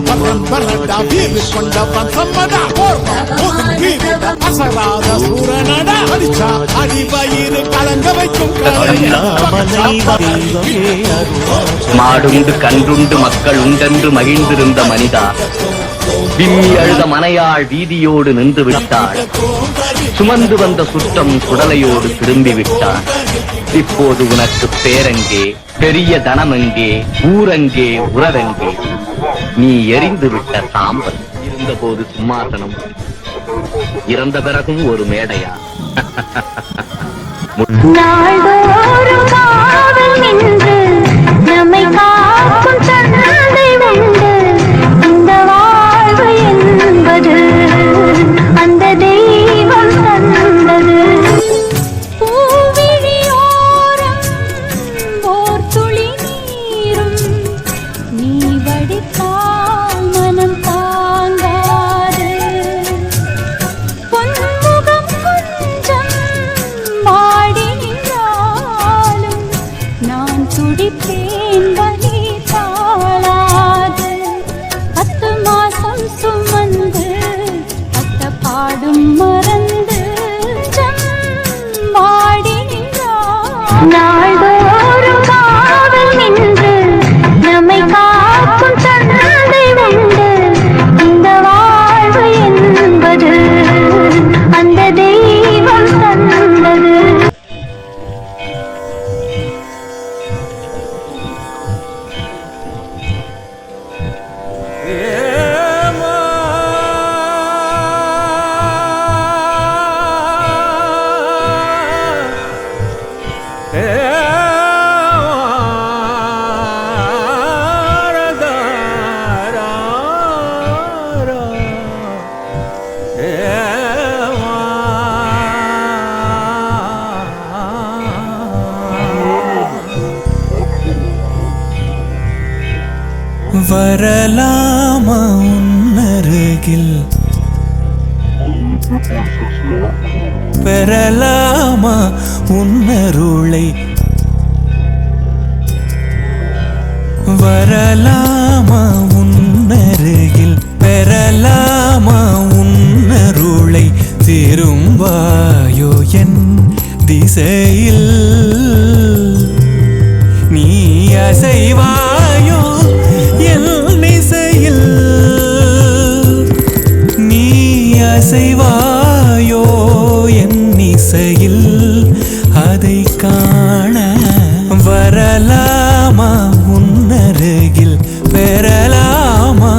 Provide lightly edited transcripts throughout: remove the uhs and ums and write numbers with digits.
பரம்பரடா வீறு கொண்டவன் சம்மடா அசராத சூரனடா அடிச்சா அடிவயிறு கலங்க வைக்கும் மாடுண்டு கன்றுண்டு மக்கள் உண்டென்று மகிழ்ந்திருந்த மனிதா விம்மி அழுத மனையாள் வீதியோடு நின்று விட்டாள். சுமந்து வந்த சுற்றம் குடலையோடு திரும்பி விட்டான். இப்போது உனக்கு பேரங்கே, பெரிய தனமெங்கே, ஊரங்கே, உறவெங்கே? நீ எரிந்து விட்ட சாம்பல். இருந்தபோது சிம்மாசனம், இறந்த பிறகும் ஒரு மேடையா? நாள்தோறும் காவல் நின்று நம்மை காக்கும் தந்தை உண்டு. இந்த வாழ்வு என்பது அந்த தெய்வம் தந்தது. பூவிழியோரம் ஓர் துளி நீரும் நீ வடித்தால் மனம் தாங்காது. பொன்முகம் கொஞ்சம் மாடி நின்றாலும் நான் துடிப்பேன் வலி தாழாது. 10 மாசம் சுமந்து பட்ட பாடும் மறந்து மாடி நின்றால் நாள்தோறும் காவல் நின்று நம்மை காக்கும் தந்தை உண்டு. இந்த வாழ்வு என்பது அந்த தெய்வம் தந்தது. வரலாமா உன்னருகில் பெறலாமா உன்னருளை? வரலாமா உன்னருகில் பெறலாமா உன்னருளை? திரும்பாயோ என் திசையில் நீ அசைவாயோ என் இசையில்? நீ அசைவாயோ என் இசையில்? அதை காண வரலாமா உன்னருகில் பெறலாமா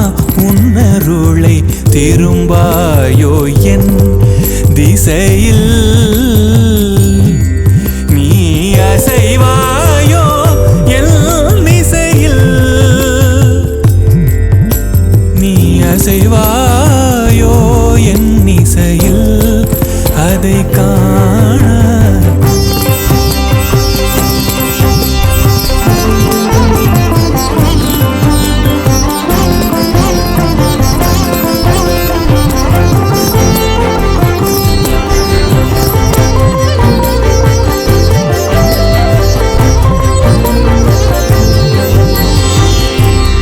உன்னருளை? திரும்பாயோ என் திசையில் நீ அசைவாயோ என் இசையில்? நீ அசைவாயோ என் இசையில்? அதை காண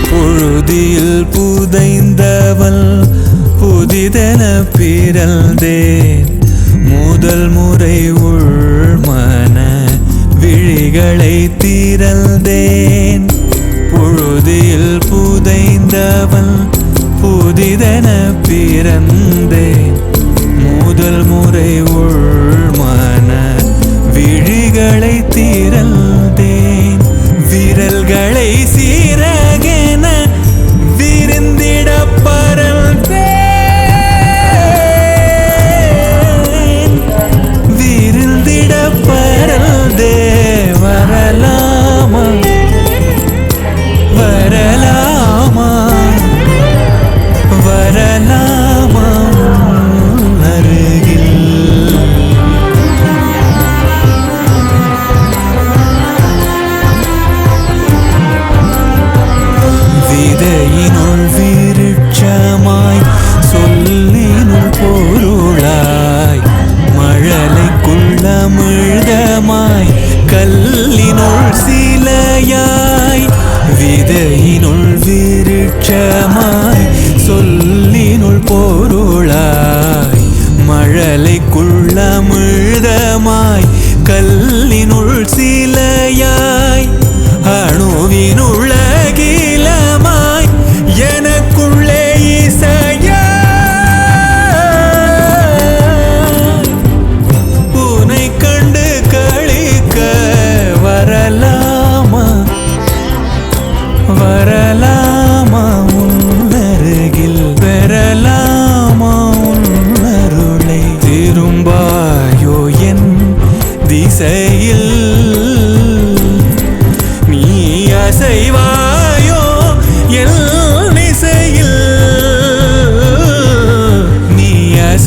புழுதியில் புதைந்தவள் புதிதென பிறந்தேன். முதல் முறை உள்மன விழிகளை திறந்தேன். புழுதியில் புதைந்தவள் புதிதென பிறந்தேன். முதல் முறை உள்மன விழிகளை திறந்தேன். விரல்களை சீரகென விருந்திட பறந்தேன். விருந்திட பறந்தே வரலாமா வரலாமா வரலாமா அருகில்?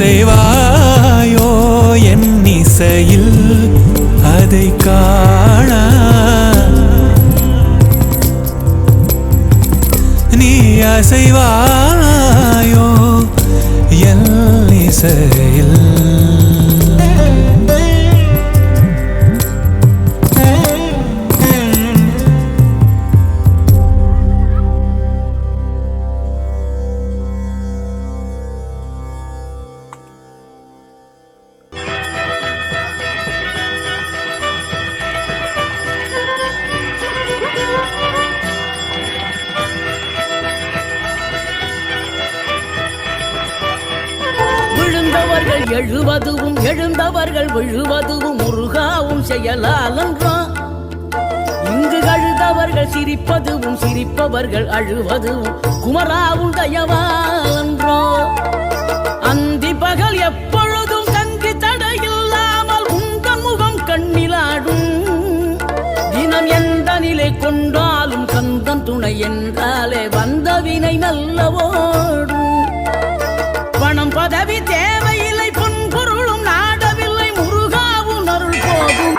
அசைவாயோ என் இசையில் அதை காண நீ அசைவாயோ என் இசையில் எழுவதுவும் எழுந்தவர்கள் விழுவதுவும் முருகாவும் செயலாலன்றோ இங்கு அழுதவர்கள் சிரிப்பதுவும் சிரிப்பவர்கள் அழுவதுவும் குமராவும் தயவாலன்றோ அந்தி பகல் எப்பொழுதும் தங்கி தடையில்லாமல் உங்கள் முகம் கண்ணிலாடும் தினம் எந்த நிலை கொண்டாலும் கந்தன் துணை என்றாலே வந்த வினை நல்லவோடும் பணம் பதவி தேவையில்லை பொன்பொருளும் நாடவில்லை முருகாவும் அருள் போகும்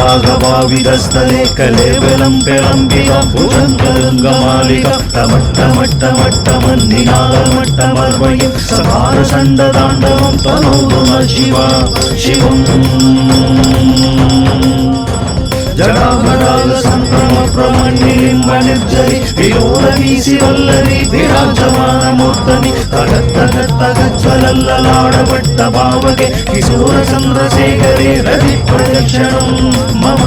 जलाडबीगलज्जलप्रवाहभाविदस्थले कलेवलं पेलम्बिका भुजङ्गरङ्गमालिका टमट्टमट्टमट्टमन्निनादमट्टमर्वयं सकारचण्डताण्डवं तनोतु न शिवा शिवम् जडामडाल संक्रम प्रमण्डिलिम्ब निर्जरि विलोलवीसि वल्लरी विराजमानमूर्तनि तगत्तगत्तगज्ज्वलल्ललाडभट्ट भावगे किशोर चन्द्रशेखरे रवि प्रदक्षिणं मम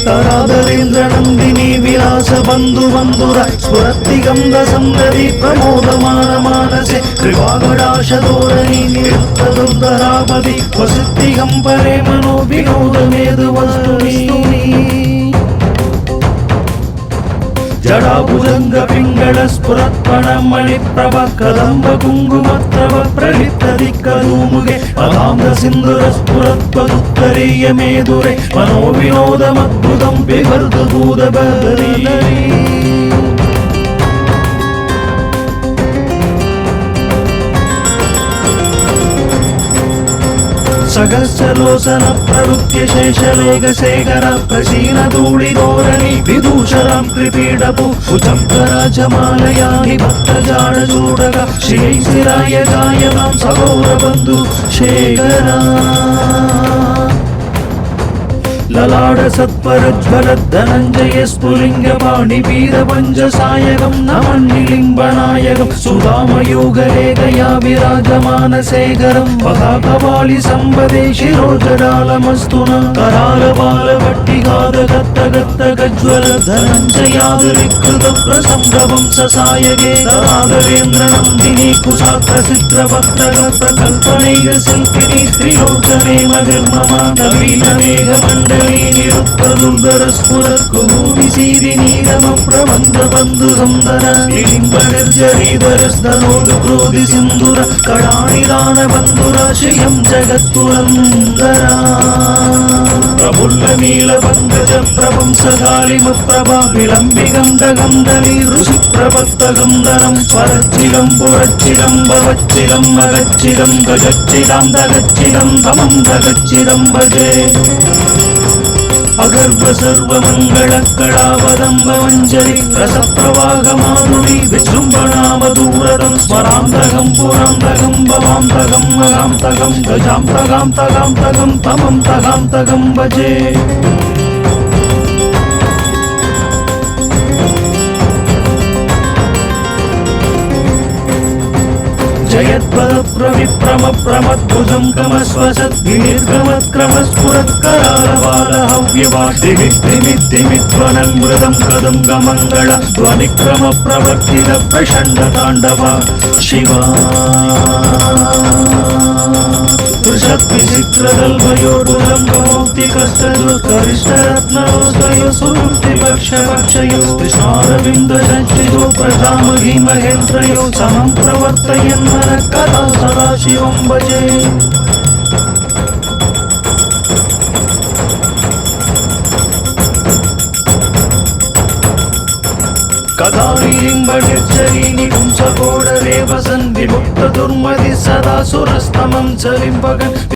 तरादरेन्द्र नन्दिनी विलास बन्धु बन्धुर स्फुरत्तिगन्ध सन्दरि प्रमोदमान मानसे कृपागडाशधोरणि निरुक्तदुर्धरापदि वसुत्तिगम्परे मनो विनोदमेधु वस्तुनि जडाभुजंग पिंगल स्फुरत्पण मणिप्रभ कदंब कुंकुमत्रव प्रलिप्त दिक्कदूमुगे पदांग सिंधुर स्फुरत्पदुत्तरीय मेदुरे मनो विनोदमद्भुतं बिभर्तु भूतबदरी सहस्रलोचन प्रवृत्य शेषलेख शेखर प्रसीन धूलि धोरणि विदूषरां कृपीडपु उजंकराजमालयानि भक्तजाडचूडक श्रीशिराय गायनां सगौरबन्धु शेखरा ललाड सत्परज्वल धनञ्जय स्फुलिंग पाणि वीरभञ्ज सायकं नमन्निलिम्बनायकं सुधामयोगलेखया विराजमान शेखरं पदाकवालि सम्पदे शिरोजडालमस्तु न करालबालभट्टिगादगत्तगत्तगज्ज्वल धनञ्जयादिविकृत प्रसम्भवं ससायके तरादरेन्द्र नन्दिनी कुशाग्रचित्रभक्तग प्रकल्पनैः शिल्पिनी त्रिलोचने मगिर्मम नवीनमेघमण्डले निरुक्तदुर्धर स्फुरत्कुमूनिसीरि नीरम प्रबन्ध बन्धु सुन्दर निलिम्ब निर्जरीधर स्तनोदु क्रोधि सिन्धुर कडानिदान बन्धुर श्रियं जगत्पुरन्दरा प्रफुल्ल नील पङ्कज प्रपंसकालिम प्रभा विलम्बिकं गन्धली ऋषि प्रपत्तगन्धरं स्वरच्चिलं पुरच्चिलं भवच्चिलं मगच्चिलं गजच्चिलं दगच्चिलं तमं दगच्चिलं भजे अगर्भ सर्वमंगल कड़ावदंब मंजरी रसप्रवाह माधुरी विजृंभणामधूरदं स्मरांतकं पुरांतकं भवांतकं मगांतकं गजांतकांतकांतकं तमं तगांतकं भजे जयत्पद प्रविप्रम प्रमद्व भुजं कमस्वसत् विनिर्गमत्क्रमस्फुरत्करालबालहव्यवादिमिद्दिमिद्दिमिध्वनं मृदं कदं ध्वनिक्रम प्रवर्तित प्रचण्ड ताण्डव शिवा त्रिशक्तिचित्रदल्भयोर्बुलम्बमौक्तिकस्तदुत्करिष्टरत्नरोदयो सुवृत्तिपक्षपक्षयो कृष्णारविन्दशञ्चितो प्रजामहि महेन्द्रयो समं प्रवर्तयन्नरः कदा सदा शिवं भजे कदानिलिम्बनिर्झरीनि पुंसकोडरेव सन् विमुक्तदुर्मति सदा सुरस्तमं चलिम्बगन्